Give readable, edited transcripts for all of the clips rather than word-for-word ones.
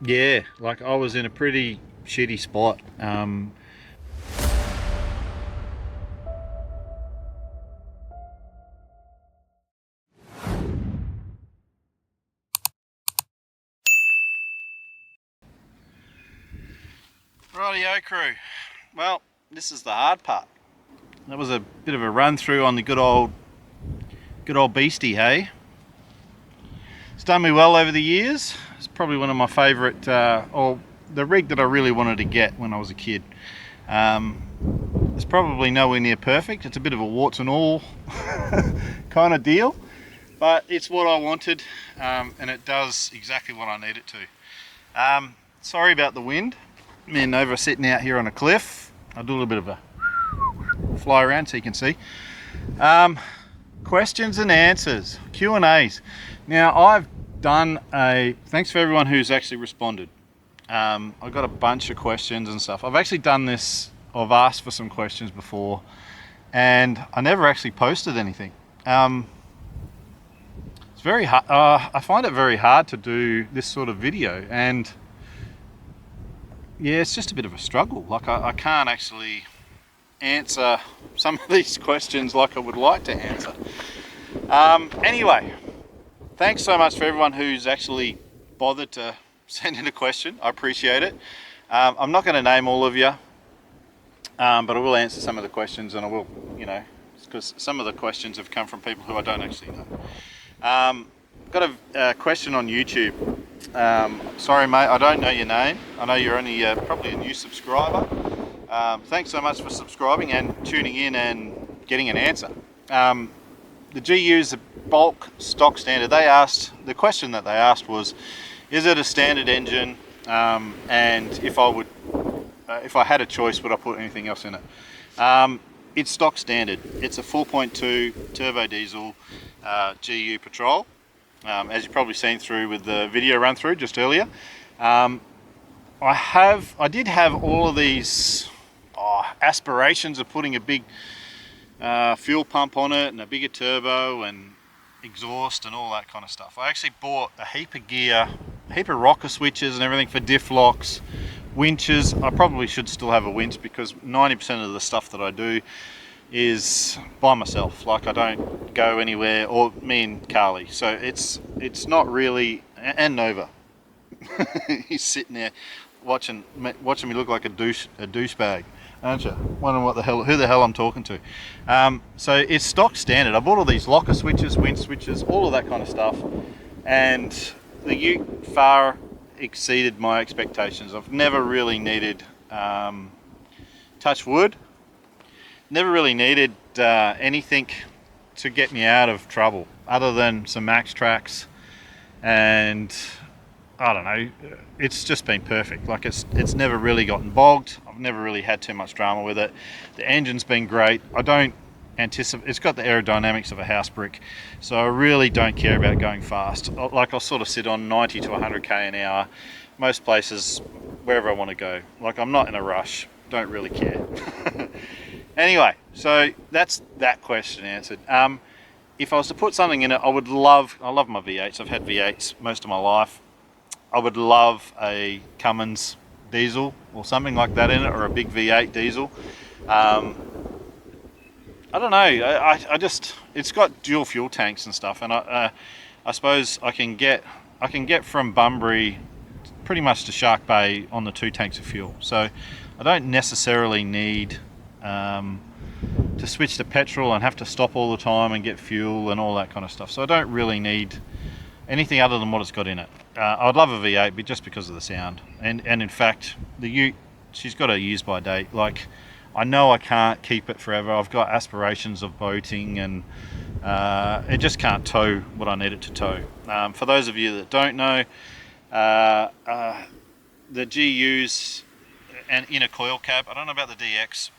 Yeah, like I was in a pretty shitty spot. Rightio crew. Well, this is the hard part. That was a bit of a run through on the good old beastie, hey? It's done me well over the years. It's probably one of my favourite, or the rig that I really wanted to get when I was a kid. It's probably nowhere near perfect. It's a bit of a warts and all kind of deal, but it's what I wanted, and it does exactly what I need it to. Sorry about the wind. Me and Nova are sitting out here on a cliff. I'll do a little bit of a fly around so you can see. Questions and answers, Q&As. Now I've done thanks for everyone who's actually responded. I've got a bunch of questions and stuff. I've actually done this, I've asked for some questions before, and I never actually posted anything. It's very hard. I find it very hard to do this sort of video, and yeah, it's just a bit of a struggle. Like I can't actually answer some of these questions like I would like to answer. Anyway, thanks so much for everyone who's actually bothered to send in a question. I appreciate it. I'm not going to name all of you, but I will answer some of the questions, and I will, because some of the questions have come from people who I don't actually know. Got a question on YouTube. Sorry mate, I don't know your name. I know you're only probably a new subscriber. Thanks so much for subscribing and tuning in and getting an answer. The GU's the bulk stock standard. The question that they asked was, is it a standard engine? And if I had a choice, would I put anything else in it? It's stock standard. It's a 4.2 turbo diesel GU Patrol. As you've probably seen through with the video run through just earlier. I did have all of these aspirations of putting a big fuel pump on it and a bigger turbo and exhaust and all that kind of stuff. I actually bought a heap of gear, a heap of rocker switches and everything for diff locks, winches. I probably should still have a winch because 90% of the stuff that I do is by myself. Like I don't go anywhere, or me and Carly. So it's not really, and Nova. He's sitting there watching me look like a douchebag, aren't you? Wondering who the hell I'm talking to. So it's stock standard. I bought all these locker switches, winch switches, all of that kind of stuff, and the ute far exceeded my expectations. I've never really needed, touch wood, never really needed anything to get me out of trouble other than some max tracks, and I don't know, it's just been perfect. Like it's never really gotten bogged. I've never really had too much drama with it. The engine's been great. I don't anticipate, it's got the aerodynamics of a house brick, so I really don't care about going fast. Like I'll sort of sit on 90 to 100k an hour most places, wherever I want to go. Like I'm not in a rush, don't really care. Anyway, so that's that question answered. If I was to put something in it, I love my V8s. I've had V8s most of my life. I would love a Cummins diesel or something like that in it, or a big V8 diesel. I don't know. I just, it's got dual fuel tanks and stuff, and I suppose I can get from Bunbury pretty much to Shark Bay on the 2 tanks of fuel. So I don't necessarily need to switch to petrol and have to stop all the time and get fuel and all that kind of stuff. So I don't really need anything other than what it's got in it. I'd love a V8, but just because of the sound. And in fact, the ute, she's got a use by date. Like, I know I can't keep it forever. I've got aspirations of boating, and it just can't tow what I need it to tow. For those of you that don't know, the GUs and in a coil cab, I don't know about the DX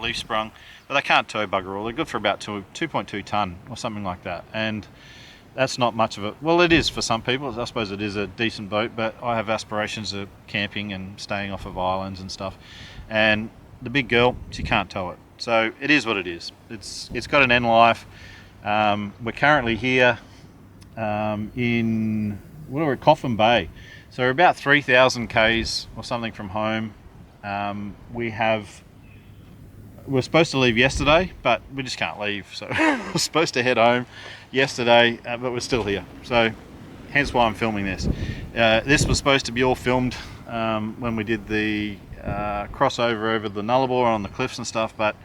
leaf sprung, but they can't tow bugger all. They're good for about 2.2 ton or something like that, and that's not much of it. Well, it is for some people. I suppose it is a decent boat, but I have aspirations of camping and staying off of islands and stuff, and the big girl, she can't tow it. So it is what it is. It's got an end life. We're currently here in Coffin Bay. So we're about 3,000 Ks or something from home. We're supposed to leave yesterday, but we just can't leave. So we're supposed to head home yesterday, but we're still here. So hence why I'm filming this. This was supposed to be all filmed when we did the crossover over the Nullarbor on the cliffs and stuff, but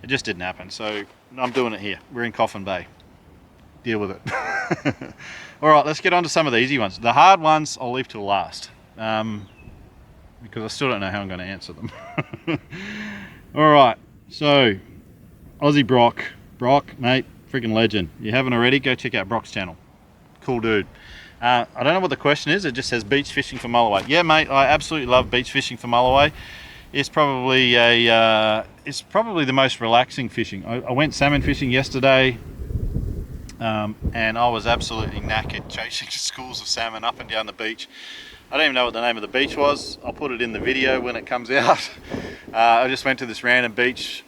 it just didn't happen. So I'm doing it here. We're in Coffin Bay. Deal with it. All right, let's get on to some of the easy ones. The hard ones I'll leave till last, because I still don't know how I'm going to answer them. All right. So, Aussie Brock, mate, freaking legend. You haven't already, go check out Brock's channel. Cool dude. I don't know what the question is. It just says beach fishing for mulloway. Yeah, mate, I absolutely love beach fishing for mulloway. It's probably the most relaxing fishing. I went salmon fishing yesterday, and I was absolutely knackered chasing schools of salmon up and down the beach. I don't even know what the name of the beach was. I'll put it in the video when it comes out. I just went to this random beach.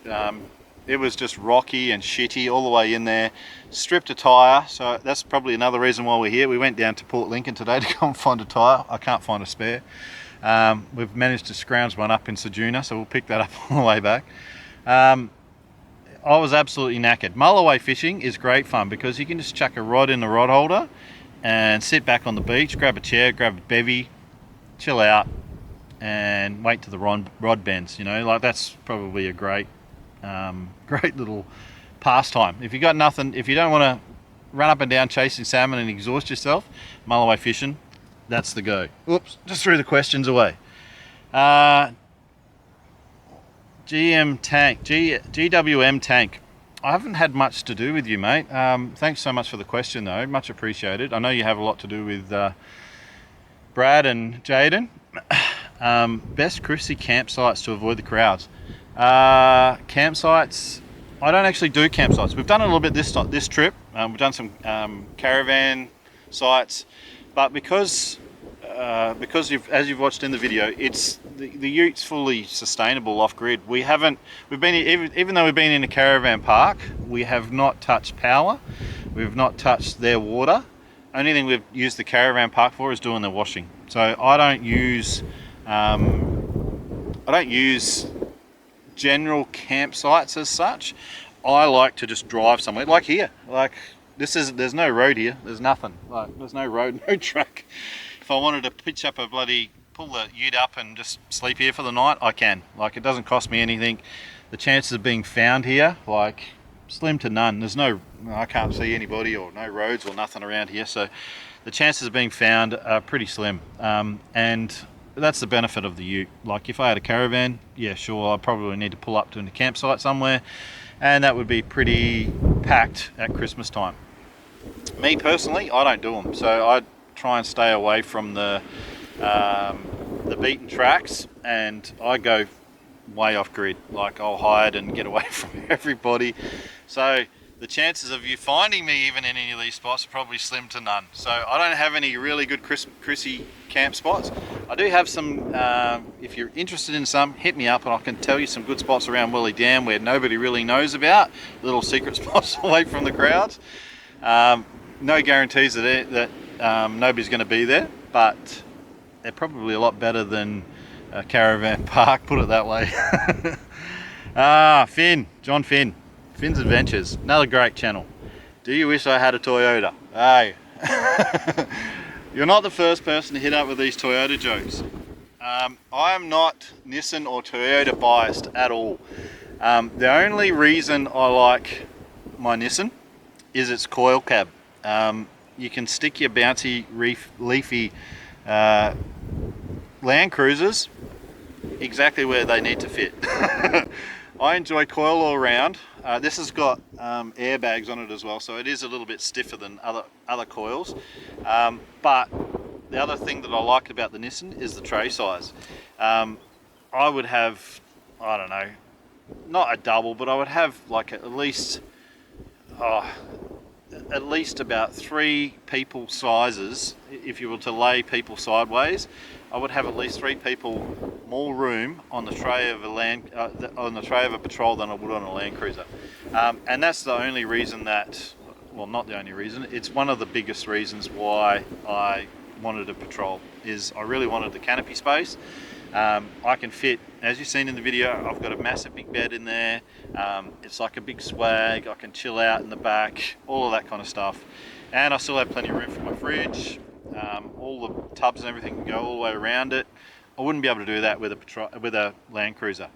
It was just rocky and shitty all the way in there. Stripped a tyre, so that's probably another reason why we're here. We went down to Port Lincoln today to go and find a tyre. I can't find a spare. We've managed to scrounge one up in Sejuna, so we'll pick that up on the way back. I was absolutely knackered. Mulloway fishing is great fun because you can just chuck a rod in the rod holder and sit back on the beach, grab a chair, grab a bevy, chill out, and wait till the rod bends. You know, like that's probably a great little pastime. If you got nothing, if you don't want to run up and down chasing salmon and exhaust yourself, mulloway fishing, that's the go. Oops, just threw the questions away. GWM Tank. I haven't had much to do with you, mate. Thanks so much for the question, though. Much appreciated. I know you have a lot to do with Brad and Jaden. Best Chrissy campsites to avoid the crowds. Campsites. I don't actually do campsites. We've done a little bit this trip. We've done some caravan sites, but because as you've watched in the video, it's the Utes fully sustainable off grid. We've been, even though we've been in a caravan park, we have not touched power. We've not touched their water. Only thing we've used the caravan park for is doing the washing. So I don't use general campsites as such. I like to just drive somewhere, like here. Like there's no road here. There's nothing. Like there's no road, no track. If I wanted to pitch up pull the ute up and just sleep here for the night, I can. Like it doesn't cost me anything. The chances of being found here, like slim to none. I can't see anybody or no roads or nothing around here. So the chances of being found are pretty slim. And that's the benefit of the ute. Like if I had a caravan, yeah, sure, I'd probably need to pull up to a campsite somewhere, and that would be pretty packed at Christmas time. Me personally, I don't do them. So I try and stay away from the beaten tracks, and I go way off grid. Like I'll hide and get away from everybody. So the chances of you finding me even in any of these spots are probably slim to none. So I don't have any really good Chrissy camp spots. I do have some, if you're interested in some, hit me up and I can tell you some good spots around Willie Dam where nobody really knows about, little secret spots away from the crowds. No guarantees that nobody's going to be there, but they're probably a lot better than a caravan park, put it that way. John Finn. Finn's Adventures, another great channel. Do you wish I had a Toyota? Hey, you're not the first person to hit up with these Toyota jokes. I am not Nissan or Toyota biased at all. The only reason I like my Nissan is its coil cab. You can stick your bouncy, leafy Land Cruisers exactly where they need to fit. I enjoy coil all around. This has got airbags on it as well, so it is a little bit stiffer than other coils. But the other thing that I liked about the Nissan is the tray size. I would have, I don't know, not a double, but I would have like at least about 3 people sizes. If you were to lay people sideways, I would have at least 3 people more room on the tray of a Patrol than I would on a Land Cruiser. And that's the only reason that, well, not the only reason, it's one of the biggest reasons why I wanted to patrol, is I really wanted the canopy space. I can fit, as you've seen in the video, I've got a massive big bed in there. It's like a big swag. I can chill out in the back, all of that kind of stuff. And I still have plenty of room for my fridge. All the tubs and everything can go all the way around it. I wouldn't be able to do that with a Land Cruiser.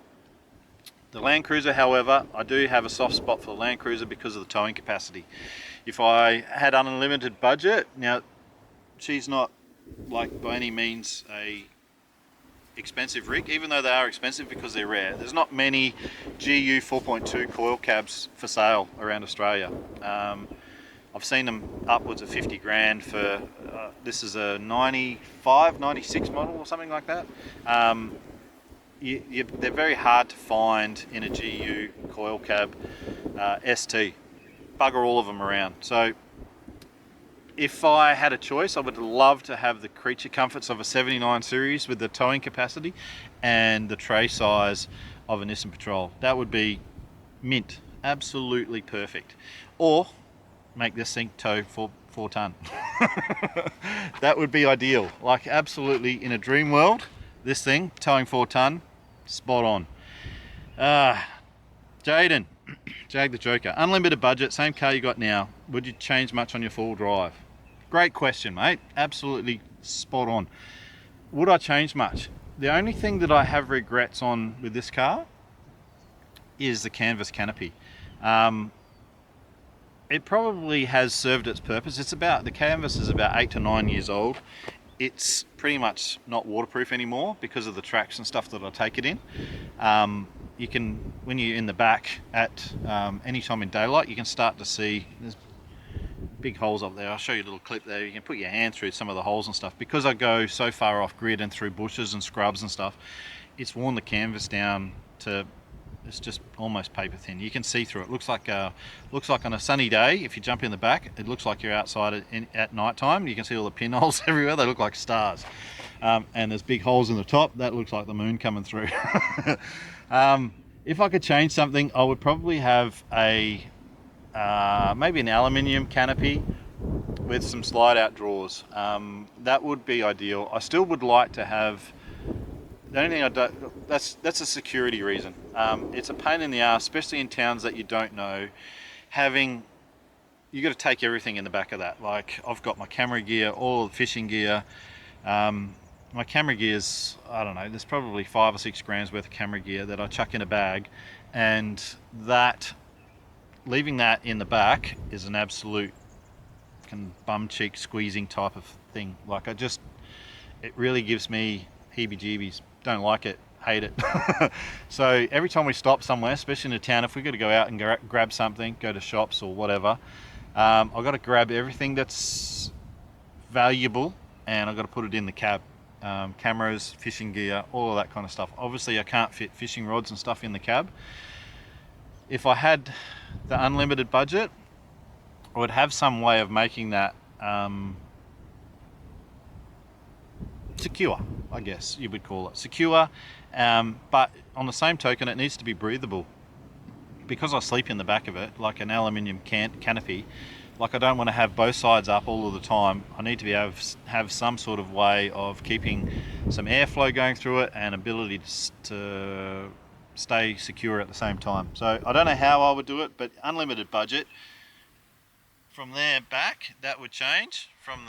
The Land Cruiser, however, I do have a soft spot for the Land Cruiser because of the towing capacity. If I had unlimited budget, now she's not like by any means a expensive rig, even though they are expensive because they're rare. There's not many GU 4.2 coil cabs for sale around Australia. I've seen them upwards of 50 grand for, this is a 95, 96 model or something like that. They're very hard to find in a GU coil cab ST. Bugger all of them around. So if I had a choice, I would love to have the creature comforts of a 79 series with the towing capacity and the tray size of a Nissan Patrol. That would be mint, absolutely perfect. Or make this thing tow 4 ton. That would be ideal. Like, absolutely, in a dream world, this thing towing 4 ton, spot on. Jaden, Jag the Joker, unlimited budget, same car you got now, would you change much on your full drive? Great question, mate. Absolutely spot on. Would I change much? The only thing that I have regrets on with this car is the canvas canopy. It probably has served its purpose. The canvas is about 8 to 9 years old. It's pretty much not waterproof anymore because of the tracks and stuff that I take it in. You can, when you're in the back at any time in daylight, you can start to see there's big holes up there. I'll show you a little clip there. You can put your hand through some of the holes and stuff. Because I go so far off grid and through bushes and scrubs and stuff, it's worn the canvas down to, it's just almost paper thin. You can see through it. Looks like on a sunny day, if you jump in the back, it looks like you're outside at night time. You can see all the pinholes everywhere. They look like stars. And there's big holes in the top. That looks like the moon coming through. If I could change something, I would probably have a maybe an aluminium canopy with some slide out drawers. That would be ideal. I still would like to have, the only thing I don't, that's a security reason. It's a pain in the ass, especially in towns that you don't know. You got to take everything in the back of that. Like, I've got my camera gear, all the fishing gear. My camera gear's, I don't know, there's probably 5 or 6 grams worth of camera gear that I chuck in a bag, and leaving that in the back is an absolute bum cheek squeezing type of thing. Like, it really gives me heebie-jeebies. Don't like it, hate it. So every time we stop somewhere, especially in a town, if we got to go out and grab something, go to shops or whatever, I've got to grab everything that's valuable and I've got to put it in the cab. Cameras, fishing gear, all of that kind of stuff. Obviously I can't fit fishing rods and stuff in the cab. If I had the unlimited budget, I would have some way of making that secure, I guess you would call it. Secure, but on the same token, it needs to be breathable. Because I sleep in the back of it, like an aluminium canopy, like, I don't want to have both sides up all of the time. I need to be able to have some sort of way of keeping some airflow going through it and ability to stay secure at the same time. So I don't know how I would do it, but unlimited budget. From there back, that would change. From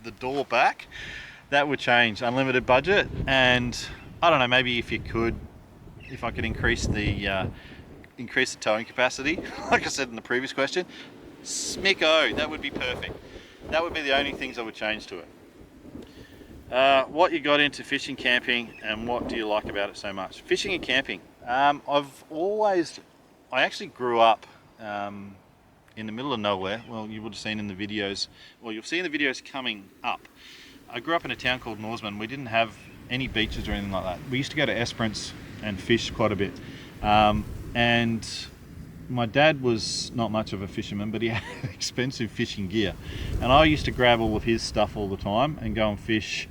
the door back, that would change. Unlimited budget, and I don't know, maybe if I could increase the towing capacity, like I said in the previous question, smicko, that would be perfect. That would be the only things I would change to it. What you got into fishing, camping, and what do you like about it so much? Fishing and camping. I actually grew up in the middle of nowhere. Well, you would have seen in the videos, you'll see in the videos coming up. I grew up in a town called Norseman. We didn't have any beaches or anything like that. We used to go to Esperance and fish quite a bit. And my dad was not much of a fisherman, but he had expensive fishing gear. And I used to grab all of his stuff all the time and go and fish,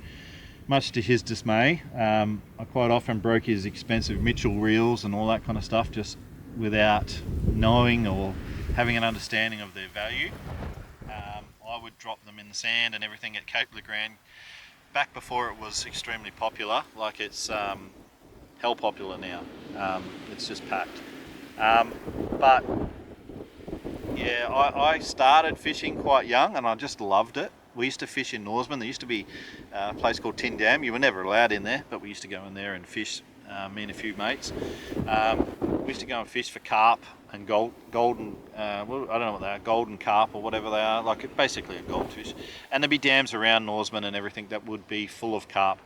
much to his dismay. I quite often broke his expensive Mitchell reels and all that kind of stuff just without knowing or having an understanding of their value. I would drop them in the sand and everything at Cape Le Grand back before it was extremely popular. Like it's hell popular now. It's just packed. But yeah, I started fishing quite young and I just loved it. We used to fish in Norseman. There used to be a place called Tin Dam. You were never allowed in there, but we used to go in there and fish, me and a few mates. We used to go and fish for carp and golden, well, I don't know what they are, golden carp or whatever they are, like basically a goldfish. And there'd be dams around Norseman and everything that would be full of carp.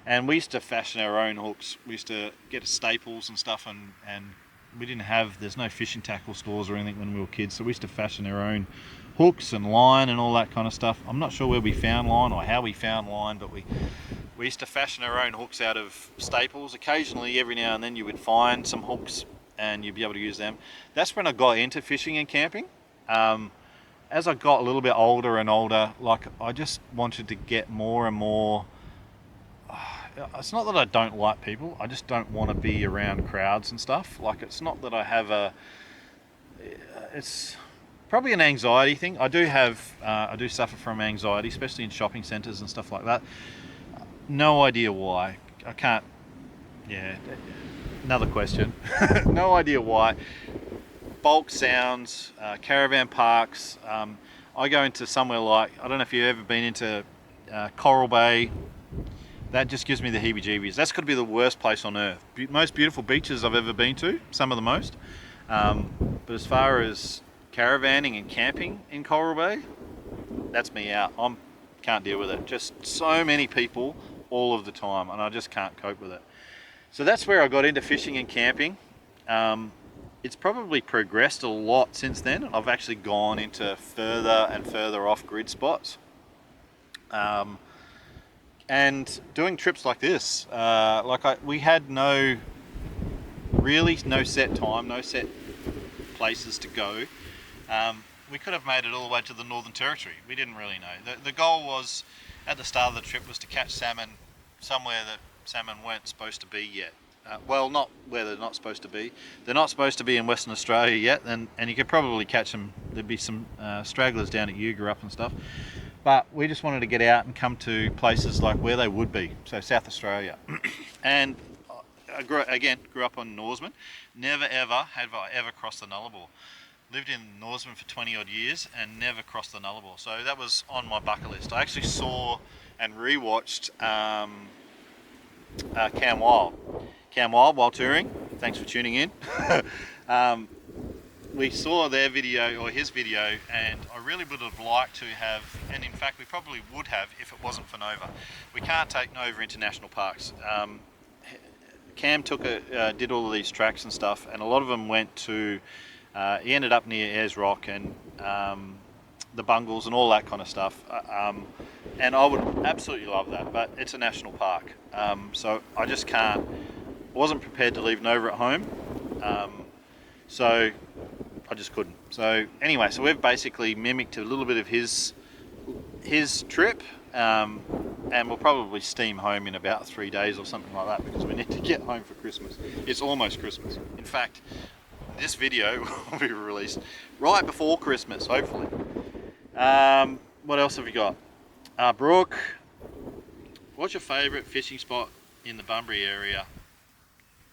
And we used to fashion our own hooks. We used to get staples and stuff, and we didn't have, there's no fishing tackle stores or anything when we were kids, so we used to fashion our own hooks and line and all that kind of stuff. I'm not sure where we found line or how we found line, but we used to fashion our own hooks out of staples. Occasionally, every now and then, you would find some hooks and you'd be able to use them. That's when I got into fishing and camping. As I got a little bit older and older, like I just wanted to get more and more. It's not that I don't like people, I just don't want to be around crowds and stuff. Like it's not that I have it's probably an anxiety thing. I do suffer from anxiety, especially in shopping centres and stuff like that. No idea why. I can't, yeah, another question. No idea why. Bulk sounds, caravan parks. I go into somewhere like, I don't know if you've ever been into Coral Bay. That just gives me the heebie-jeebies. That's got to be the worst place on earth. Most beautiful beaches I've ever been to, some of the most. But as far as caravanning and camping in Coral Bay, that's me out. Can't deal with it. Just so many people all of the time, and I just can't cope with it. So that's where I got into fishing and camping. It's probably progressed a lot since then. I've actually gone into further and further off-grid spots. And doing trips like this, we had no set time, no set places to go. We could have made it all the way to the Northern Territory. We didn't really know. The goal was, at the start of the trip, was to catch salmon somewhere that salmon weren't supposed to be yet. Well, not where they're not supposed to be. They're not supposed to be in Western Australia yet, and you could probably catch them. There'd be some stragglers down at Ugarup and stuff. But we just wanted to get out and come to places like where they would be, so South Australia. And I grew up on Norseman. Never ever have I ever crossed the Nullarbor. Lived in Norseman for 20 odd years and never crossed the Nullarbor. So that was on my bucket list. I actually saw and rewatched Cam Wild while touring. Thanks for tuning in. We saw their video, or his video, and I really would have liked to have, and in fact we probably would have if it wasn't for Nova. We can't take Nova into national parks. Cam did all of these tracks and stuff, and a lot of them went to, he ended up near Ayers Rock and the Bungles and all that kind of stuff. And I would absolutely love that, but it's a national park. So I just can't, wasn't prepared to leave Nova at home. So I just couldn't. So anyway, so we've basically mimicked a little bit of his trip, and we'll probably steam home in about 3 days or something like that, because we need to get home for Christmas. It's almost Christmas. In fact, this video will be released right before Christmas, hopefully. What else have we got? Brooke, what's your favourite fishing spot in the Bunbury area?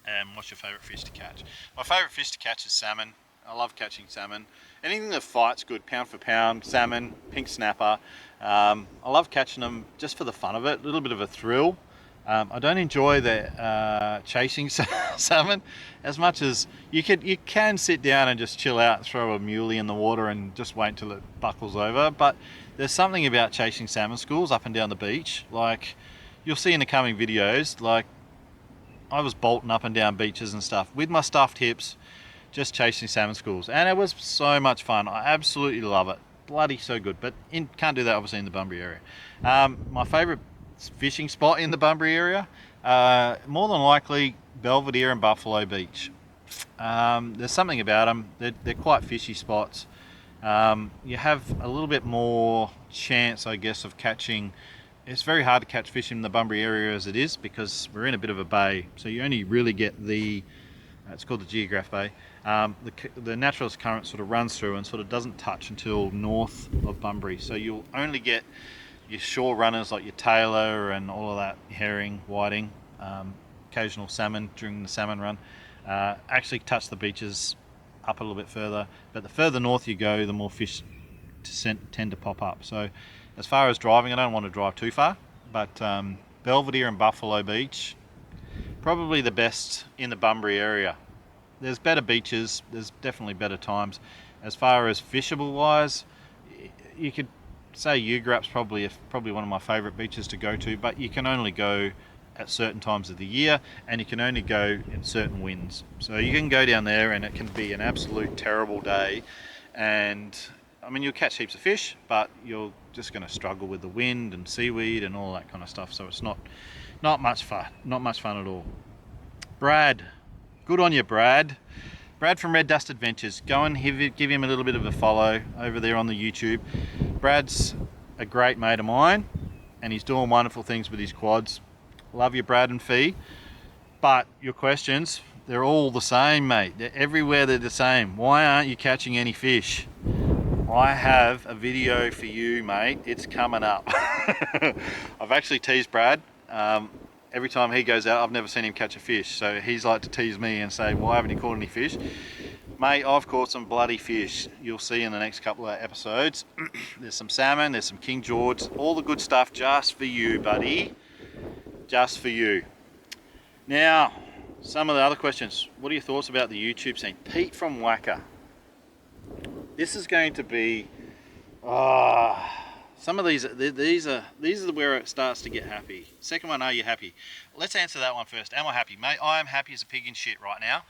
And what's your favourite fish to catch? My favourite fish to catch is salmon. I love catching salmon. Anything that fights good, pound for pound, salmon, pink snapper. I love catching them just for the fun of it, a little bit of a thrill. I don't enjoy the chasing salmon as much as you can sit down and just chill out, throw a muley in the water and just wait till it buckles over. But there's something about chasing salmon schools up and down the beach. Like you'll see in the coming videos, like I was bolting up and down beaches and stuff with my stuffed hips, just chasing salmon schools, and it was so much fun. I absolutely love it. Bloody so good, but can't do that obviously in the Bunbury area. My favourite fishing spot in the Bunbury area, more than likely Belvedere and Buffalo Beach. There's something about them. They're quite fishy spots. You have a little bit more chance, I guess, of catching. It's very hard to catch fish in the Bunbury area as it is, because we're in a bit of a bay, so you only really get the It's called the Geograph Bay. The naturalist current sort of runs through and sort of doesn't touch until north of Bunbury. So you'll only get your shore runners like your tailor and all of that, herring, whiting, occasional salmon during the salmon run, actually touch the beaches up a little bit further. But the further north you go, the more fish tend to pop up. So as far as driving, I don't want to drive too far, but Belvedere and Buffalo Beach, probably the best in the Bunbury area. There's better beaches, there's definitely better times. As far as fishable wise, you could say Ugrap's probably one of my favourite beaches to go to, but you can only go at certain times of the year, and you can only go in certain winds. So you can go down there and it can be an absolute terrible day, and I mean, you'll catch heaps of fish, but you're just going to struggle with the wind and seaweed and all that kind of stuff. So it's not much fun, at all. Brad, good on you, Brad. Brad from Red Dust Adventures. Go and give him a little bit of a follow over there on the YouTube. Brad's a great mate of mine, and he's doing wonderful things with his quads. Love you, Brad and Fee. But your questions, they're all the same, mate. Everywhere they're the same. Why aren't you catching any fish? I have a video for you, mate. It's coming up. I've actually teased Brad. Every time he goes out, I've never seen him catch a fish. So he's like to tease me and say, why haven't you caught any fish? Mate, I've caught some bloody fish. You'll see in the next couple of episodes. There's some salmon, there's some King George, all the good stuff just for you, buddy. Just for you. Now, some of the other questions. What are your thoughts about the YouTube scene? Pete from Wacker. This is going to be... some of these are where it starts to get happy. Second one, are you happy? Let's answer that one first. Am I happy? Mate, I am happy as a pig in shit right now.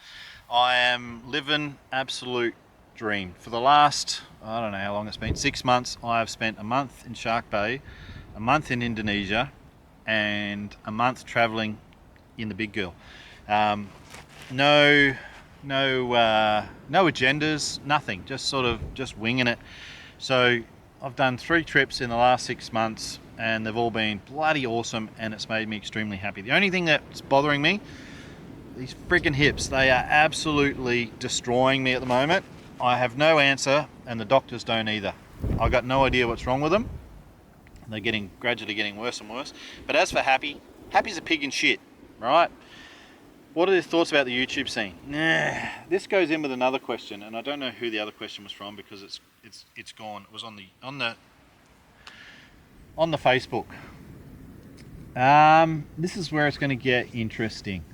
I am living absolute dream. For the last, I don't know how long it's been, 6 months, I have spent a month in Shark Bay, a month in Indonesia, and a month traveling in the Big Girl. No agendas, nothing, just winging it. So I've done 3 trips in the last 6 months, and they've all been bloody awesome, and it's made me extremely happy. The only thing that's bothering me, these freaking hips, they are absolutely destroying me at the moment. I have no answer, and the doctors don't either. I've got no idea what's wrong with them. They're gradually getting worse and worse. But as for happy's a pig in shit, right? What are your thoughts about the YouTube scene? This goes in with another question, and I don't know who the other question was from because it's gone. It was on the Facebook. This is where it's going to get interesting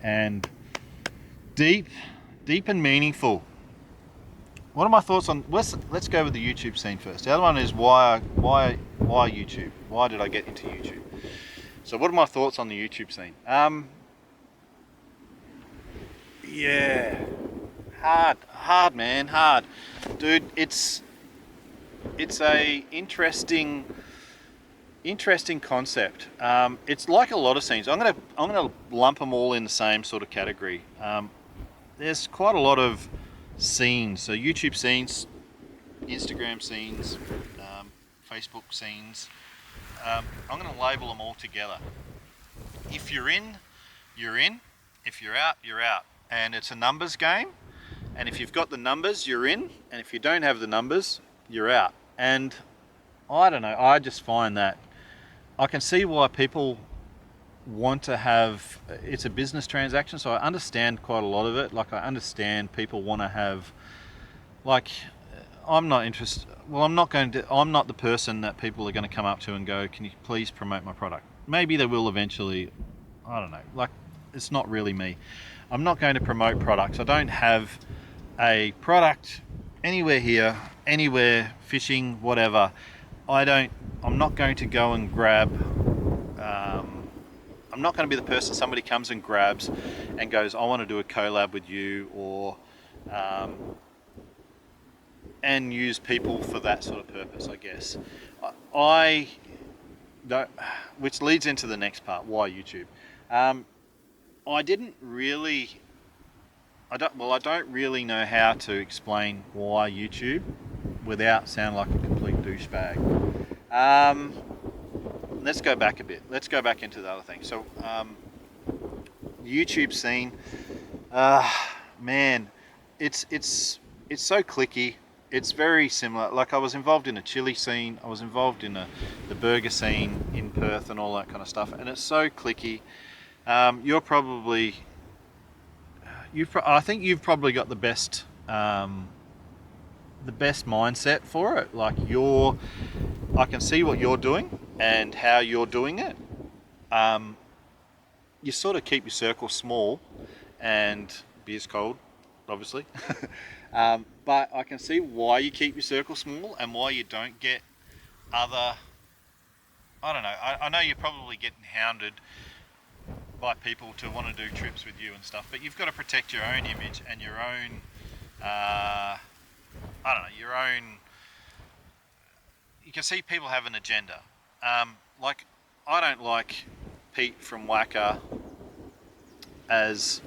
and deep and meaningful. What are my thoughts on? Let's go with the YouTube scene first. The other one is why YouTube? Why did I get into YouTube? So what are my thoughts on the YouTube scene? Yeah, hard man, hard, dude. It's a interesting concept. It's like a lot of scenes. I'm gonna lump them all in the same sort of category. There's quite a lot of scenes. So YouTube scenes, Instagram scenes, Facebook scenes. I'm going to label them all together. If you're in, you're in. If you're out, you're out. And it's a numbers game. And if you've got the numbers, you're in. And if you don't have the numbers, you're out. And I don't know, I just find that I can see why people want to have, it's a business transaction, so I understand quite a lot of it. Like, I understand people want to have, like, I'm not interested. Well, I'm not the person that people are going to come up to and go, can you please promote my product? Maybe they will eventually. I don't know. Like, it's not really me. I'm not going to promote products. I don't have a product anywhere here, anywhere, fishing, whatever. I'm not going to go and grab, I'm not going to be the person somebody comes and grabs and goes, I want to do a collab with you, or and use people for that sort of purpose, I guess. I don't, which leads into the next part, why YouTube. I don't really know how to explain why YouTube without sound like a complete douchebag. Let's go back a bit. Let's go back into the other thing. So YouTube scene, man, it's so clicky. It's very similar. Like, I was involved in a chili scene. I was involved in the burger scene in Perth and all that kind of stuff. And it's so clicky. You're probably, I think you've probably got the best mindset for it. Like, I can see what you're doing and how you're doing it. You sort of keep your circle small, and beer's cold, obviously. But I can see why you keep your circle small and why you don't get other, I don't know, I know you're probably getting hounded by people to want to do trips with you and stuff, but you've got to protect your own image and your own, I don't know, your own, you can see people have an agenda. Like, I don't like Pete from Wacker as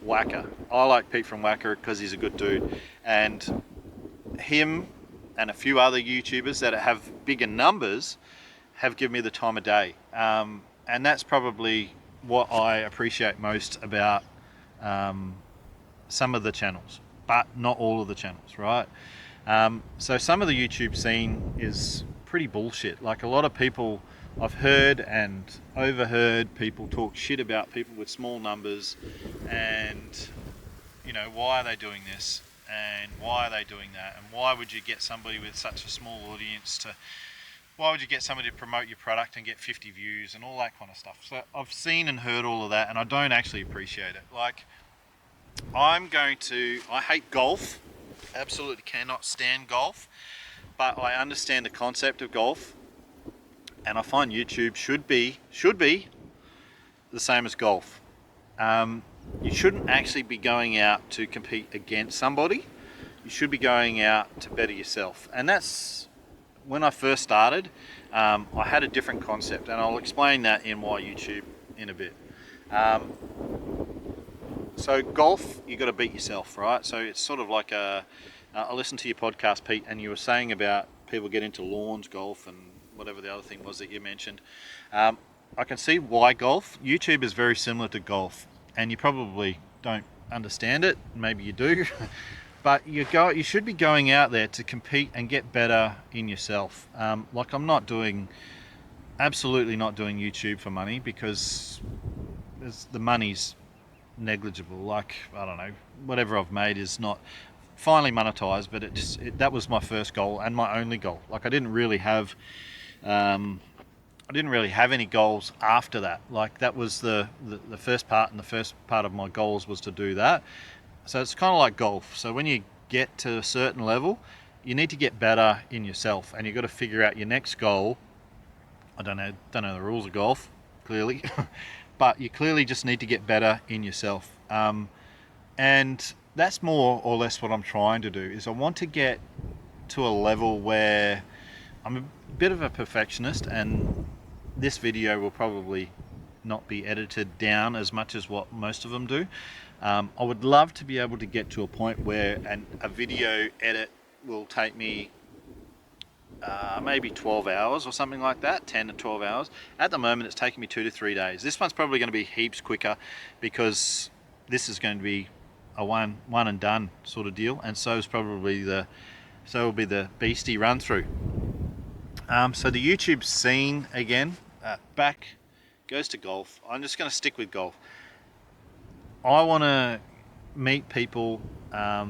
Wacker. I like Pete from Wacker because he's a good dude, and him and a few other YouTubers that have bigger numbers have given me the time of day, and that's probably what I appreciate most about some of the channels, but not all of the channels, right? So some of the YouTube scene is pretty bullshit. Like, a lot of people, I've heard and overheard people talk shit about people with small numbers, and, you know, why are they doing this and why are they doing that, and why would you get somebody with such a small audience why would you get somebody to promote your product and get 50 views and all that kind of stuff. So I've seen and heard all of that, and I don't actually appreciate it. Like, I hate golf, absolutely cannot stand golf, but I understand the concept of golf, and I find YouTube should be the same as golf. You shouldn't actually be going out to compete against somebody. You should be going out to better yourself. And that's, when I first started, I had a different concept, and I'll explain that in Why YouTube in a bit. So golf, you got to beat yourself, right? So it's sort of like I listened to your podcast, Pete, and you were saying about people get into lawns golf and whatever the other thing was that you mentioned. I can see why golf. YouTube is very similar to golf, and you probably don't understand it. Maybe you do. But you should be going out there to compete and get better in yourself. Like, I'm absolutely not doing YouTube for money, because the money's negligible. Like, I don't know, whatever I've made is not finally monetized, but that was my first goal and my only goal. Like, I didn't really have any goals after that. Like, that was the first part, and the first part of my goals was to do that. So it's kind of like golf. So when you get to a certain level, you need to get better in yourself, and you've got to figure out your next goal. I don't know the rules of golf, clearly, but you clearly just need to get better in yourself. And that's more or less what I'm trying to do, is I want to get to a level where I'm a bit of a perfectionist, and this video will probably not be edited down as much as what most of them do. I would love to be able to get to a point where a video edit will take me maybe 12 hours or something like that, 10 to 12 hours. At the moment, it's taking me 2 to 3 days. This one's probably going to be heaps quicker, because this is going to be a one and done sort of deal, and so will be the beastie run through. So the YouTube scene again, back goes to golf. I'm just going to stick with golf. I want to meet people. I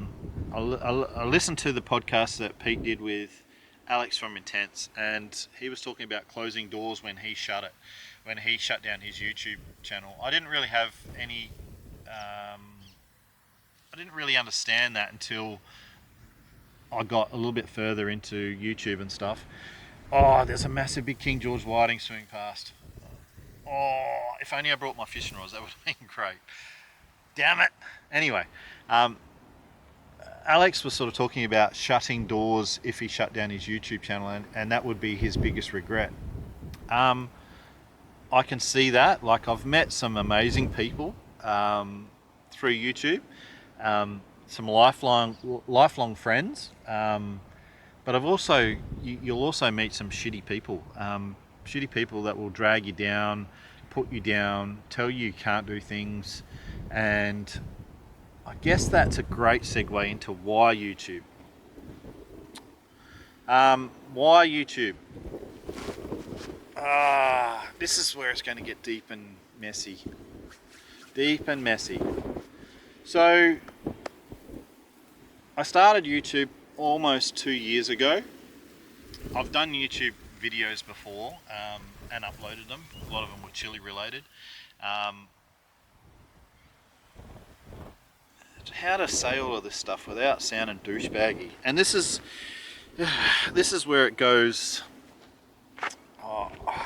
listened to the podcast that Pete did with Alex from Intense, and he was talking about closing doors when he shut down his YouTube channel. I didn't really have any, I didn't really understand that until I got a little bit further into YouTube and stuff. Oh, there's a massive big King George whiting swimming past. Oh, if only I brought my fishing rods, that would have been great. Damn it. Anyway, Alex was sort of talking about shutting doors if he shut down his YouTube channel, and that would be his biggest regret. I can see that. Like, I've met some amazing people through YouTube, some lifelong friends, but you'll also meet some shitty people that will drag you down, put you down, tell you can't do things. And I guess that's a great segue into why YouTube. Why YouTube? This is where it's going to get deep and messy. Deep and messy. So I started YouTube almost 2 years ago. I've done YouTube videos before and uploaded them. A lot of them were chili related. How to say all of this stuff without sounding douchebaggy, and this is where it goes.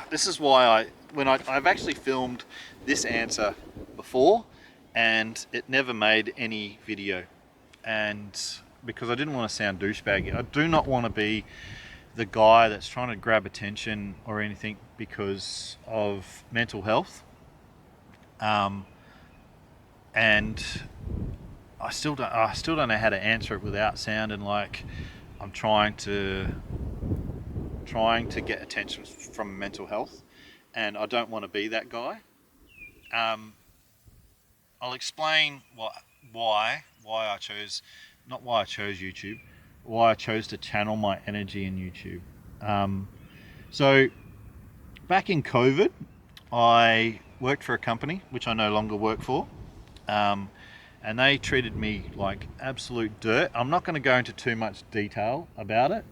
This is why I've actually filmed this answer before and it never made any video, and because I didn't want to sound douchebaggy. I do not want to be the guy that's trying to grab attention or anything because of mental health, and I still don't know how to answer it without sounding like I'm trying to get attention from mental health, and I don't want to be that guy. I'll explain why I chose, not why I chose YouTube, why I chose to channel my energy in YouTube. So back in COVID, I worked for a company which I no longer work for. And they treated me like absolute dirt. I'm not going to go into too much detail about it,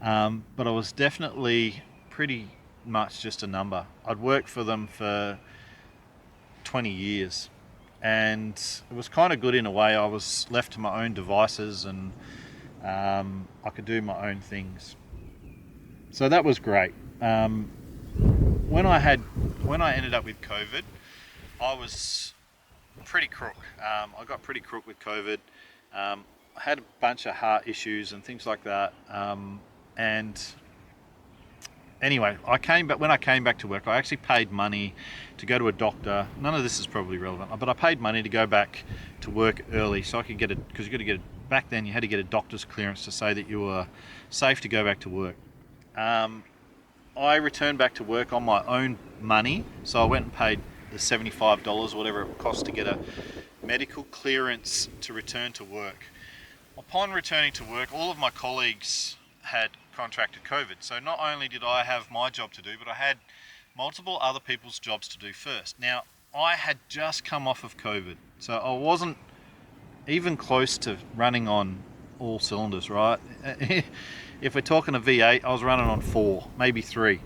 but I was definitely pretty much just a number. I'd worked for them for 20 years, and it was kind of good in a way. I was left to my own devices, and I could do my own things. So that was great. When I ended up with COVID, I was pretty crook. I got pretty crook with COVID. I had a bunch of heart issues and things like that. And anyway, when I came back to work, I actually paid money to go to a doctor. None of this is probably relevant, but I paid money to go back to work early so I could get it, because back then you had to get a doctor's clearance to say that you were safe to go back to work. I returned back to work on my own money, so I went and paid the $75, whatever it cost to get a medical clearance to return to work. Upon returning to work, all of my colleagues had contracted COVID. So not only did I have my job to do, but I had multiple other people's jobs to do first. Now, I had just come off of COVID, so I wasn't even close to running on all cylinders, right? If we're talking a V8, I was running on 4, maybe 3.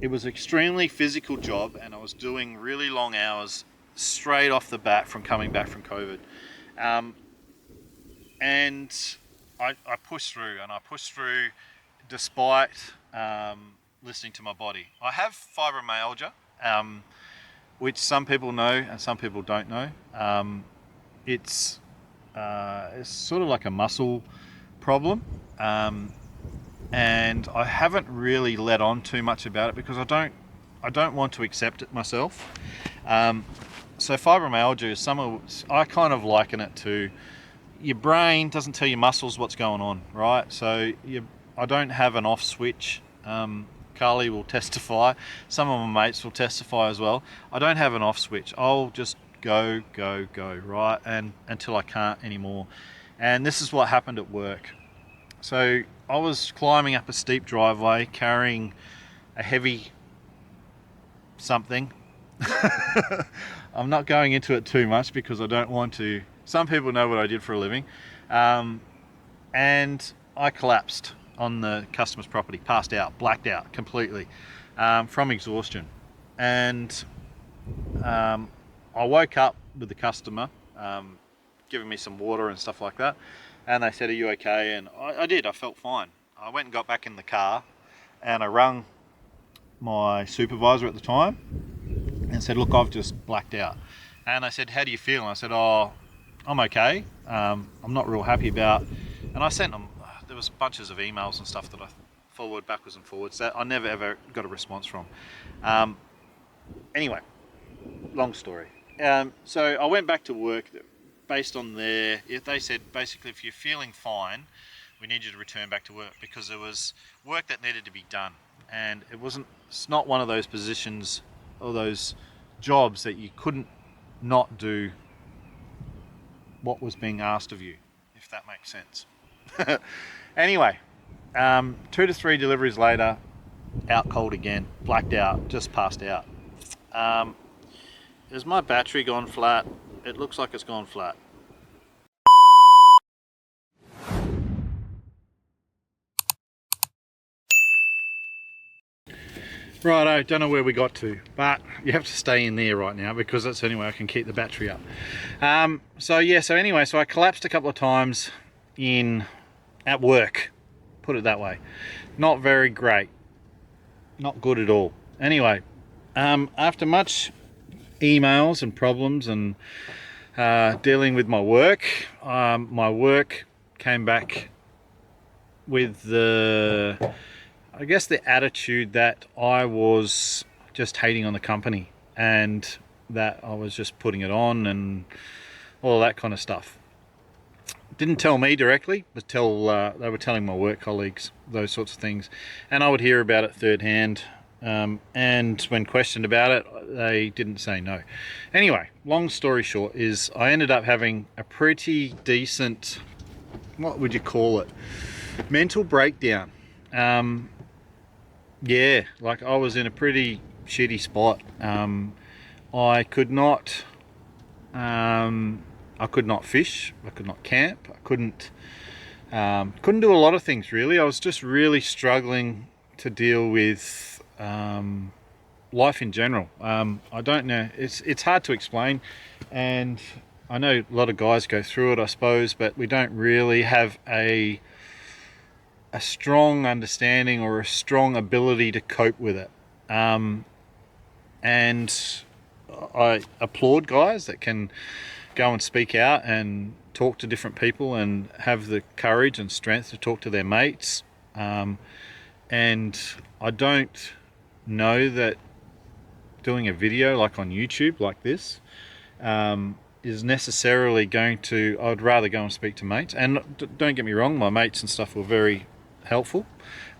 It was an extremely physical job, and I was doing really long hours straight off the bat from coming back from COVID. And I pushed through, and I pushed through despite listening to my body. I have fibromyalgia, which some people know and some people don't know. It's sort of like a muscle problem, and I haven't really let on too much about it because I don't want to accept it myself. So fibromyalgia is I kind of liken it to your brain doesn't tell your muscles what's going on, right? So I don't have an off switch. Carly will testify. Some of my mates will testify as well. I don't have an off switch. I'll just go, right? And until I can't anymore. And this is what happened at work. So I was climbing up a steep driveway carrying a heavy something. I'm not going into it too much because I don't want to. Some people know what I did for a living. And I collapsed on the customer's property, passed out, blacked out completely from exhaustion. And I woke up with the customer giving me some water and stuff like that. And they said, "Are you okay?" And I did, I felt fine. I went and got back in the car and I rang my supervisor at the time and said, "Look, I've just blacked out." And they said, "How do you feel?" And I said, "Oh, I'm okay. I'm not real happy about," and I sent them, there was bunches of emails and stuff that I forward backwards and forwards that I never ever got a response from. Anyway, long story. So I went back to work based on they said basically if you're feeling fine, we need you to return back to work because there was work that needed to be done. And it's not one of those positions or those jobs that you couldn't not do what was being asked of you, if that makes sense. Anyway, 2 to 3 deliveries later, out cold again, blacked out, just passed out. Is my battery gone flat? It looks like it's gone flat. Righto, don't know where we got to, but you have to stay in there right now because that's the only way I can keep the battery up. So I collapsed a couple of times at work, put it that way. Not very great, not good at all. Anyway, after much emails and problems and dealing with my work came back with the attitude that I was just hating on the company and that I was just putting it on and all that kind of stuff. Didn't tell me directly, but they were telling my work colleagues those sorts of things, and I would hear about it third hand. And when questioned about it, they didn't say no. Anyway, long story short is I ended up having a pretty decent, what would you call it, mental breakdown. Yeah, like I was in a pretty shitty spot. I could not fish, I could not camp, I couldn't do a lot of things really. I was just really struggling to deal with life in general. I don't know, it's hard to explain, and I know a lot of guys go through it, I suppose, but we don't really have a strong understanding or a strong ability to cope with it. And I applaud guys that can go and speak out and talk to different people and have the courage and strength to talk to their mates. And I don't know that doing a video like on YouTube like this is necessarily going to, I'd rather go and speak to mates. And don't get me wrong, my mates and stuff were very helpful.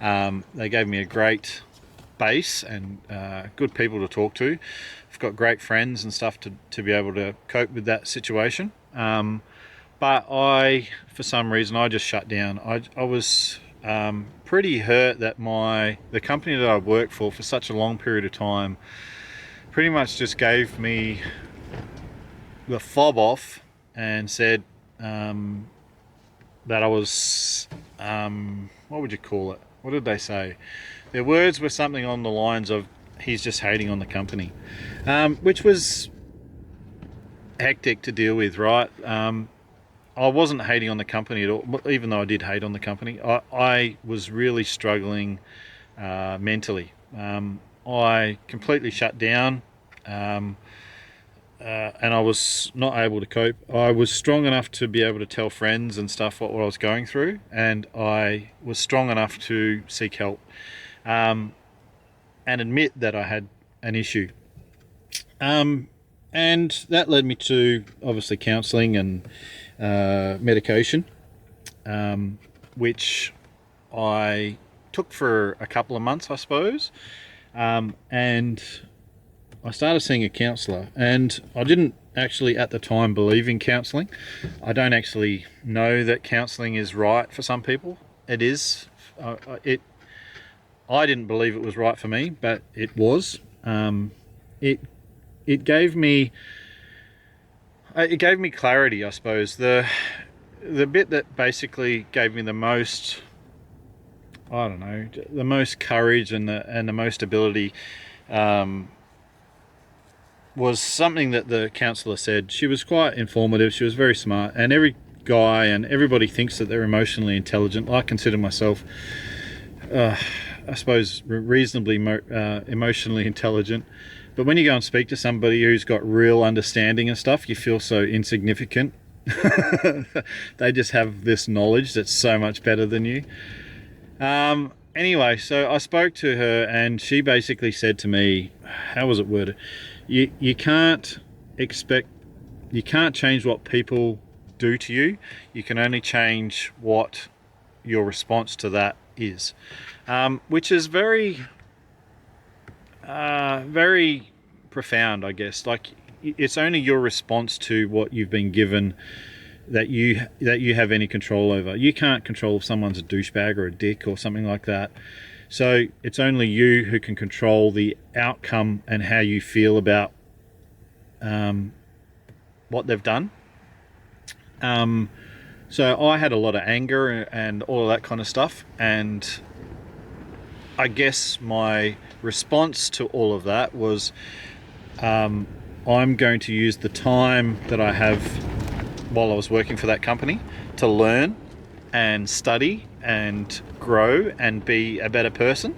They gave me a great base and good people to talk to. I've got great friends and stuff to be able to cope with that situation. But for some reason, I just shut down. I was pretty hurt that the company that I worked for such a long period of time pretty much just gave me the fob off and said that I was, what would you call it? What did they say? Their words were something on the lines of, he's just hating on the company, which was hectic to deal with, right? I wasn't hating on the company at all, even though I did hate on the company. I was really struggling mentally. I completely shut down. And I was not able to cope. I was strong enough to be able to tell friends and stuff what I was going through, and I was strong enough to seek help and admit that I had an issue. And that led me to obviously counselling and medication, which I took for a couple of months, I suppose, and I started seeing a counsellor, and I didn't actually at the time believe in counselling. I don't actually know that counselling is right for some people. It is. I didn't believe it was right for me, but it was. It gave me clarity, I suppose. The bit that basically gave me the most, I don't know, the most courage and the most ability was something that the counsellor said. She was quite informative. She was very smart, and every guy and everybody thinks that they're emotionally intelligent. I consider myself, I suppose, reasonably emotionally intelligent. But when you go and speak to somebody who's got real understanding and stuff, you feel so insignificant. They just have this knowledge that's so much better than you. Anyway, so I spoke to her, and she basically said to me, how was it worded? You can't change what people do to you. You can only change what your response to that is, which is very profound, I guess. Like, it's only your response to what you've been given that you have any control over. You can't control if someone's a douchebag or a dick or something like that. So it's only you who can control the outcome and how you feel about what they've done. So I had a lot of anger and all of that kind of stuff, and I guess my response to all of that was, I'm going to use the time that I have while I was working for that company to learn and study and grow and be a better person,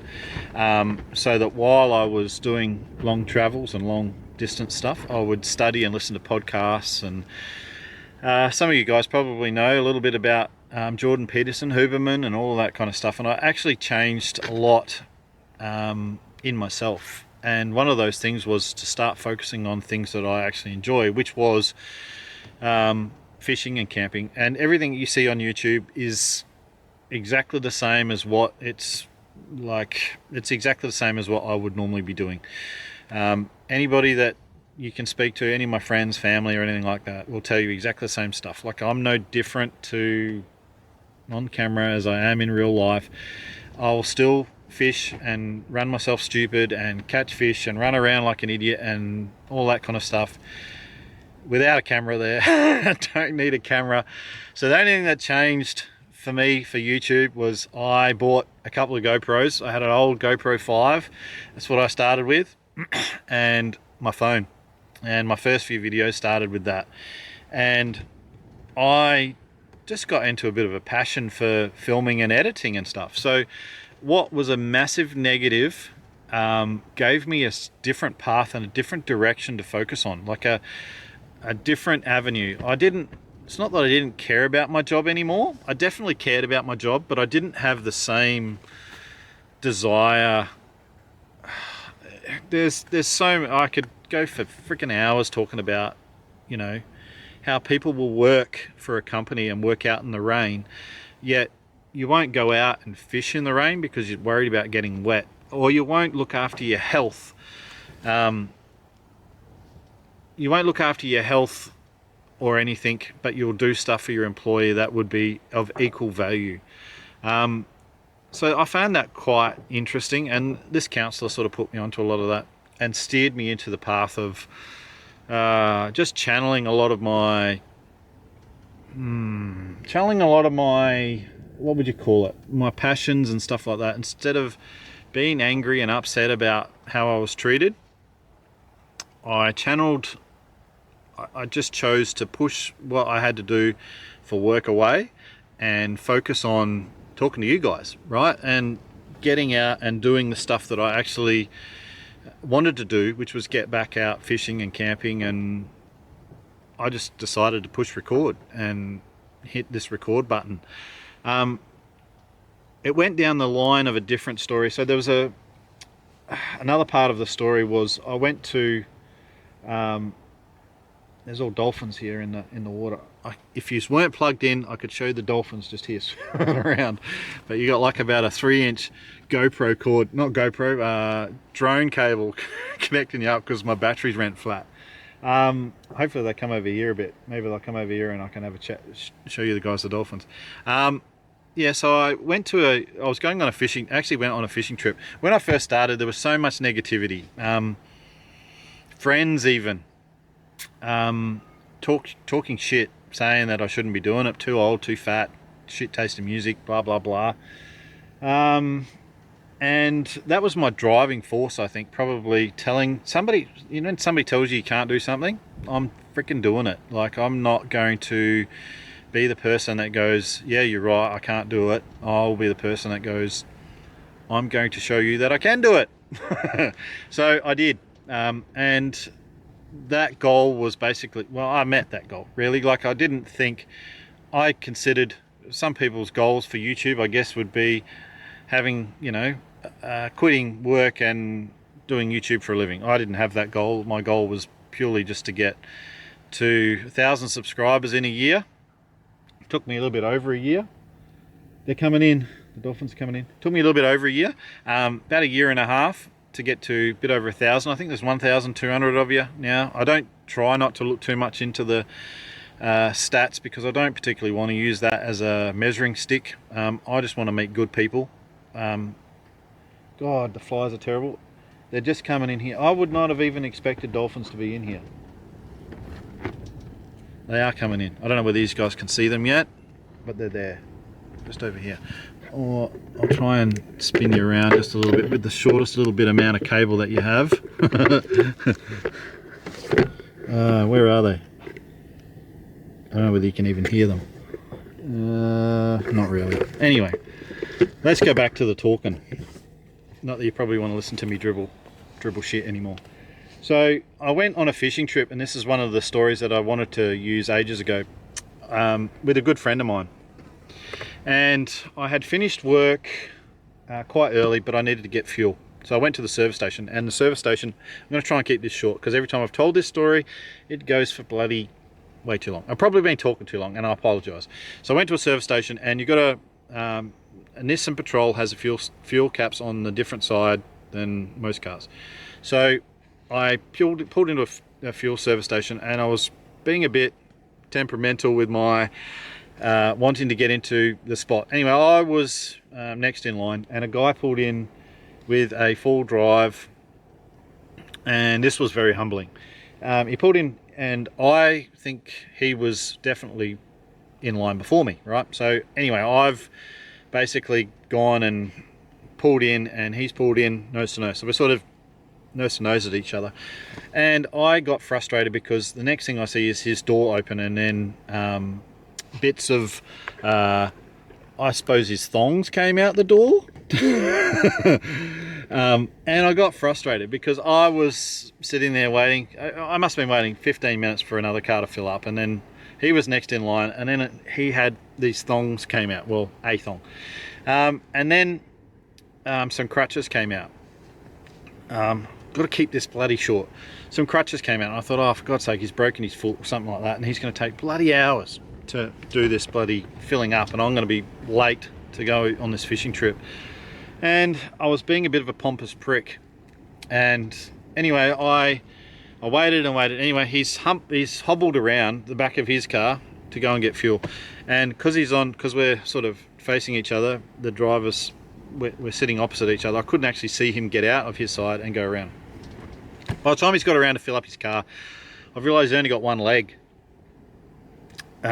so that while I was doing long travels and long distance stuff, I would study and listen to podcasts. And some of you guys probably know a little bit about Jordan Peterson, Huberman, and all of that kind of stuff. And I actually changed a lot in myself. And one of those things was to start focusing on things that I actually enjoy, which was fishing and camping. And everything you see on YouTube is exactly the same as what it's exactly the same as what I would normally be doing. Anybody that you can speak to, any of my friends, family, or anything like that, will tell you exactly the same stuff. Like, I'm no different to on camera as I am in real life. I'll still fish and run myself stupid and catch fish and run around like an idiot and all that kind of stuff without a camera there. I don't need a camera. So the only thing that changed for me for YouTube was I bought a couple of GoPros. I had an old GoPro 5. That's what I started with. And my phone. And my first few videos started with that. And I just got into a bit of a passion for filming and editing and stuff. So what was a massive negative gave me a different path and a different direction to focus on, like a different avenue. It's not that I didn't care about my job anymore. I definitely cared about my job, but I didn't have the same desire. There's so, I could go for freaking hours talking about, how people will work for a company and work out in the rain, yet you won't go out and fish in the rain because you're worried about getting wet, or you won't look after your health. You won't look after your health or anything, but you'll do stuff for your employer that would be of equal value. So I found that quite interesting, and this counsellor sort of put me onto a lot of that and steered me into the path of just channeling a lot of my, what would you call it? My passions and stuff like that. Instead of being angry and upset about how I was treated, I just chose to push what I had to do for work away and focus on talking to you guys, right? And getting out and doing the stuff that I actually wanted to do, which was get back out fishing and camping. And I just decided to push record and hit this record button. It went down the line of a different story. So there was another part of the story was I went to, there's all dolphins here in the water. If you weren't plugged in, I could show you the dolphins just here swimming around. But you got like about a 3-inch GoPro cord, not GoPro, drone cable connecting you up because my batteries ran flat. Hopefully they come over here a bit. Maybe they'll come over here and I can have a chat, show you the guys, the dolphins. Yeah, so I was going on a fishing, actually went on a fishing trip. When I first started, there was so much negativity. Friends even, talking shit, saying that I shouldn't be doing it, too old, too fat, shit tasting music, blah, blah, blah. And that was my driving force, I think, probably telling somebody, when somebody tells you can't do something, I'm freaking doing it. Like, I'm not going to be the person that goes, yeah, you're right, I can't do it. I'll be the person that goes, I'm going to show you that I can do it. So I did. And that goal was basically, well, I met that goal, really. Like, I considered some people's goals for YouTube, I guess, would be having, quitting work and doing YouTube for a living. I didn't have that goal. My goal was purely just to get to 1,000 subscribers in a year. It took me a little bit over a year. They're coming in. The dolphins are coming in. It took me a little bit over a year, about a year and a half. to get to a bit over 1,000. I think there's 1,200 of you now. I don't try not to look too much into the stats because I don't particularly want to use that as a measuring stick. I just want to meet good people. God, the flies are terrible. They're just coming in here. I would not have even expected dolphins to be in here. They are coming in. I don't know whether these guys can see them yet, but they're there, just over here. Or I'll try and spin you around just a little bit with the shortest little bit amount of cable that you have. Where are they? I don't know whether you can even hear them. Not really. Anyway, let's go back to the talking. Not that you probably want to listen to me dribble shit anymore. So I went on a fishing trip, and this is one of the stories that I wanted to use ages ago, with a good friend of mine. And I had finished work quite early, but I needed to get fuel. So I went to the service station, and the service station, I'm going to try and keep this short because every time I've told this story, it goes for bloody way too long. I've probably been talking too long, and I apologise. So I went to a service station, and you've got a Nissan Patrol has a fuel caps on the different side than most cars. So I pulled into a fuel service station, and I was being a bit temperamental with my wanting to get into the spot. Anyway, I was next in line, and a guy pulled in with a full drive, and this was very humbling. He pulled in, and I think he was definitely in line before me, right? So anyway, I've basically gone and pulled in, and he's pulled in nose to nose. So we're sort of nose to nose at each other, and I got frustrated because the next thing I see is his door open, and then bits of I suppose his thongs came out the door. And I got frustrated because I was sitting there waiting. I must have been waiting 15 minutes for another car to fill up, and then he was next in line, and then he had these thongs came out, well, a thong, and then some crutches came out. Got to keep this bloody short. Some crutches came out, and I thought, oh, for God's sake, he's broken his foot or something like that, and he's going to take bloody hours to do this bloody filling up, and I'm going to be late to go on this fishing trip. And I was being a bit of a pompous prick, and anyway, I waited and waited. Anyway, he's hobbled around the back of his car to go and get fuel, and because we're sort of facing each other, the drivers, we're sitting opposite each other, I couldn't actually see him get out of his side and go around. By the time he's got around to fill up his car, I've realised he's only got one leg. I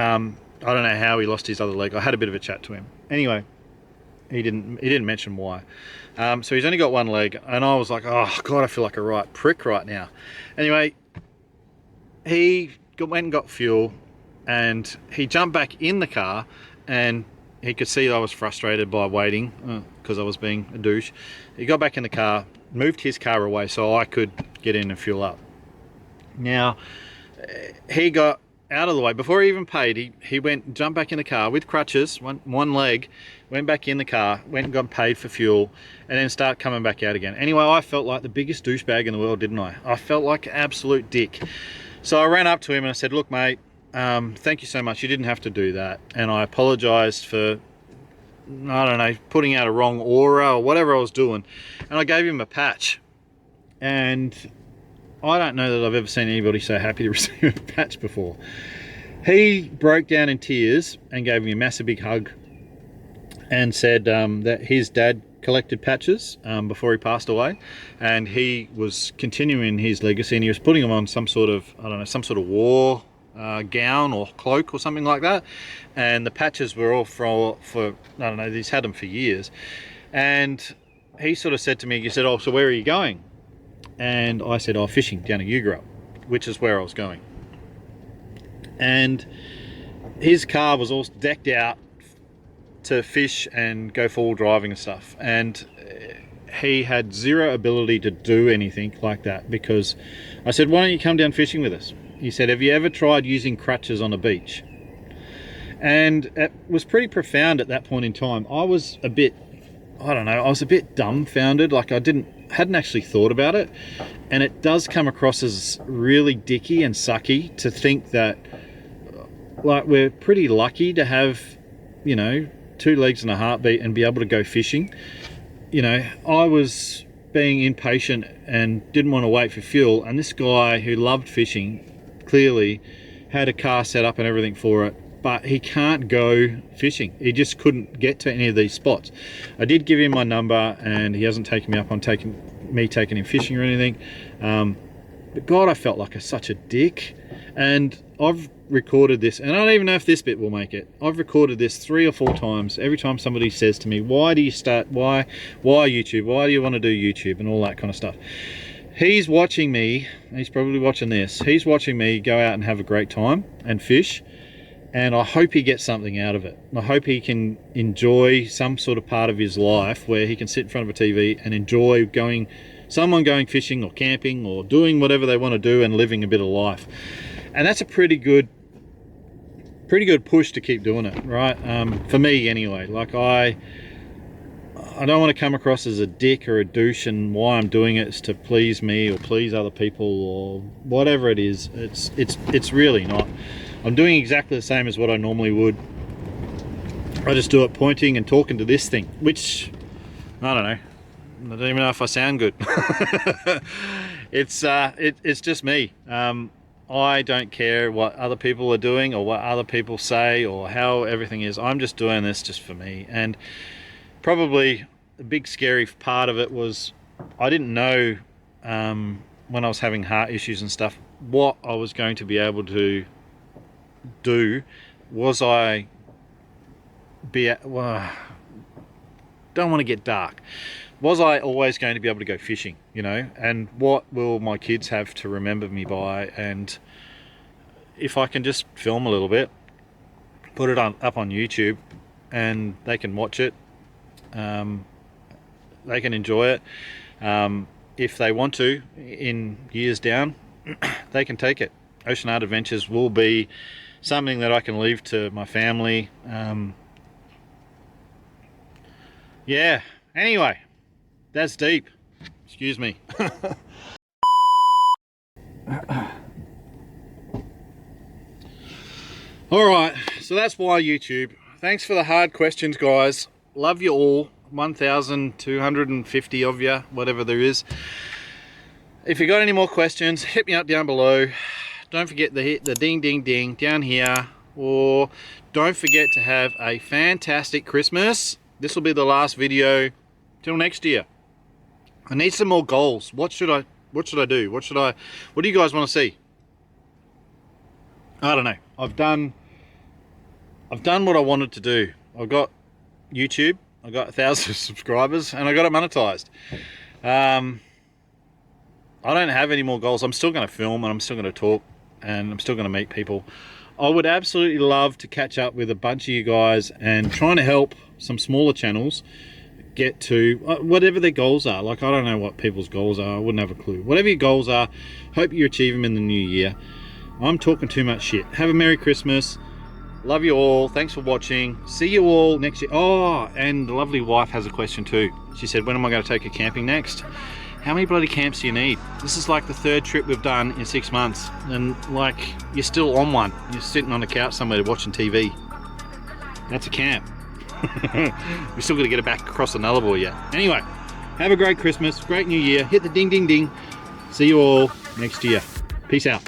don't know how he lost his other leg. I had a bit of a chat to him. Anyway, he didn't mention why. So he's only got one leg, and I was like, oh God, I feel like a right prick right now. Anyway, he went and got fuel, and he jumped back in the car, and he could see I was frustrated by waiting because I was being a douche. He got back in the car, moved his car away so I could get in and fuel up. Now, he got out of the way before he even paid. He went, jumped back in the car with crutches, one leg, went back in the car, went and got paid for fuel, and then started coming back out again. Anyway, I felt like the biggest douchebag in the world, didn't I? I felt like an absolute dick. So I ran up to him and I said, look mate, thank you so much, you didn't have to do that, and I apologized for, I don't know, putting out a wrong aura or whatever I was doing, and I gave him a patch. And I don't know that I've ever seen anybody so happy to receive a patch before. He broke down in tears and gave me a massive big hug, and said that his dad collected patches before he passed away, and he was continuing his legacy, and he was putting them on some sort of, I don't know, some sort of war gown or cloak or something like that. And the patches were all for I don't know, he's had them for years. And he sort of said to me, he said, oh, so where are you going? And I said, oh, fishing down at Ugrub, which is where I was going. And his car was all decked out to fish and go full driving and stuff, and he had zero ability to do anything like that, because I said, why don't you come down fishing with us? He said, have you ever tried using crutches on a beach? And it was pretty profound at that point in time. I was a bit, I don't know, I was a bit dumbfounded, like I hadn't actually thought about it. And it does come across as really dicky and sucky to think that, like, we're pretty lucky to have, two legs and a heartbeat and be able to go fishing. I was being impatient and didn't want to wait for fuel, and this guy who loved fishing clearly had a car set up and everything for it, but he can't go fishing. He just couldn't get to any of these spots. I did give him my number and he hasn't taken me up on taking him fishing or anything. But God, I felt like such a dick. And I've recorded this, and I don't even know if this bit will make it. I've recorded this 3 or 4 times. Every time somebody says to me, why YouTube? Why do you want to do YouTube? And all that kind of stuff. He's watching me, he's probably watching this. He's watching me go out and have a great time and fish. And I hope he gets something out of it. I hope he can enjoy some sort of part of his life where he can sit in front of a TV and enjoy someone going fishing or camping or doing whatever they want to do and living a bit of life. And that's a pretty good push to keep doing it, right? For me anyway. Like I don't want to come across as a dick or a douche, and why I'm doing it is to please me or please other people or whatever it is. It's really not. I'm doing exactly the same as what I normally would. I just do it pointing and talking to this thing, which I don't know. I don't even know if I sound good. It's just me. I don't care what other people are doing or what other people say or how everything is. I'm just doing this just for me. And probably the big scary part of it was I didn't know when I was having heart issues and stuff what I was going to be able to do. Was I don't want to get dark. Was I always going to be able to go fishing, you know? And what will my kids have to remember me by? And if I can just film a little bit, put it up on YouTube, and they can watch it, they can enjoy it. If they want to, in years down, they can take it. Ocean Art Adventures will be something that I can leave to my family. Yeah, anyway, that's deep. Excuse me. Alright, so that's why YouTube. Thanks for the hard questions, guys. Love you all. 1,250 of you, whatever there is. If you got any more questions, hit me up down below. Don't forget to hit the ding ding ding down here, or don't forget to have a fantastic Christmas. This will be the last video till next year. I need some more goals. What should I do? What do you guys want to see? I don't know. I've done what I wanted to do. I've got YouTube, I got 1,000 subscribers, and I got it monetized. I don't have any more goals. I'm still going to film, and I'm still going to talk, and I'm still going to meet people. I would absolutely love to catch up with a bunch of you guys and trying to help some smaller channels get to whatever their goals are. Like, I don't know what people's goals are. I wouldn't have a clue. Whatever your goals are, hope you achieve them in the new year. I'm talking too much shit. Have a Merry Christmas. Love you all. Thanks for watching. See you all next year. Oh, and the lovely wife has a question too. She said, when am I going to take her camping next? How many bloody camps do you need? This is like the 3rd trip we've done in 6 months, and like, you're still on one. You're sitting on the couch somewhere watching TV. That's a camp. We're still got to get it back across the Nullarbor yet. Anyway, have a great Christmas, great new year. Hit the ding ding ding. See you all next year. Peace out.